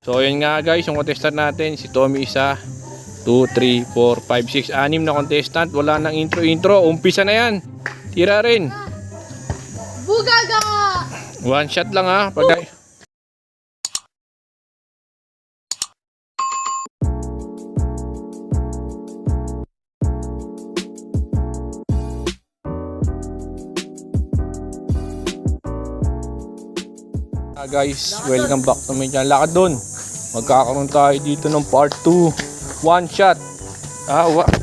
So yun nga guys, yung contestant natin, si Tommy isa, 2, 3, 4, 5, 6, 6 na contestant. Wala nang intro. Umpisa na yan. Tira rin. Bugaga! One shot lang ha. Pag guys, welcome back to my channel. Lakad dun. Magkakaroon tayo dito ng part 2. One shot.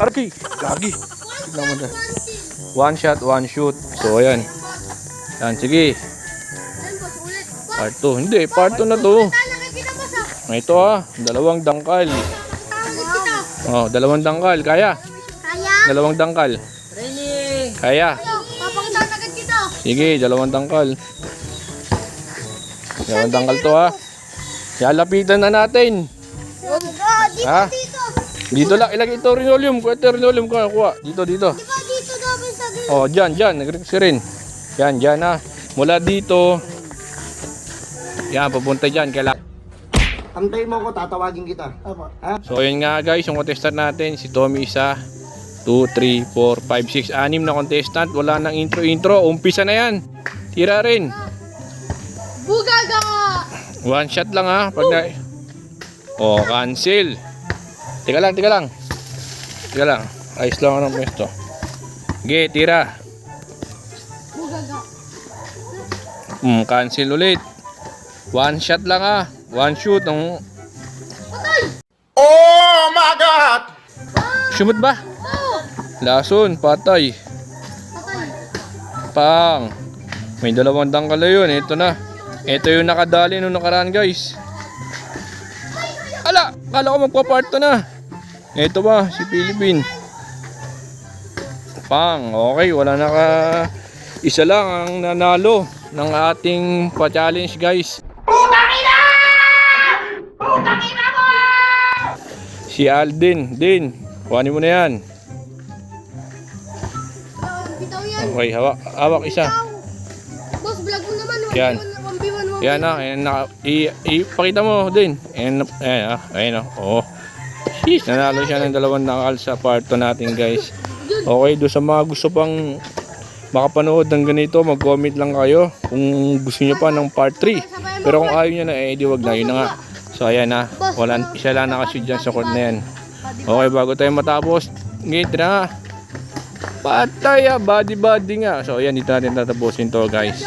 Arki. Lagi. Tignan mo dyan. One shot, one shoot. So ayan. Yan, sige. Part 2. Hindi, part 2 na to. Ito dalawang dangkal. Oh, dalawang dangkal. Kaya? Dalawang dangkal. Kaya? Sige, dalawang dangkal. Dalawang dangkal to Lalapitan na natin. Dito lang, ilagay ito linoleum. Ito linoleum ko kuha. Dito. Oh, diyan. Nag-rex rin. Yan Mula dito. Yan, papunta diyan kailangan. Antay mo ko, tatawagin kita. So ayun nga guys, yung contestant natin, si Tommy isa, 2, 3, 4, 5, 6, 6 na contestant. Wala nang intro. Umpisa na yan. Tira rin. Bugaga! One shot lang pag cancel. Teka lang. Ayos lang ang pwesto. Sige, tira. Bugaga. Cancel ulit. One shot lang One shoot. Oh my God! Sumot ba? Lason, patay. Pang. May dalawang dangkal na yun. Ito na. Ito yung nakadali nung nakaraan guys. Kala ko magpa-part 2 na. Ito si Philippine. Pang, okay, wala isa lang ang nanalo ng ating pa-challenge guys. Putang ina mo! Si Alden, kuhanin mo na yan. Okay, hawak isa. Boss, vlog mo naman. Yan. Yan ipakita mo din. Ayan oh. Sheesh, nanalo siya ng dalawang dangkal sa part 2 natin guys. Okay, doon sa mga gusto pang makapanood ng ganito, mag-comment lang kayo kung gusto niyo pa ng part 3. Pero kung ayaw niyo na, di wag na. Yun na nga. So ayan isa lang nakashoot dyan sa court na yan. Okay, bago tayo matapos, ngit na patay body nga. So ayan, dito natin tatapusin to guys.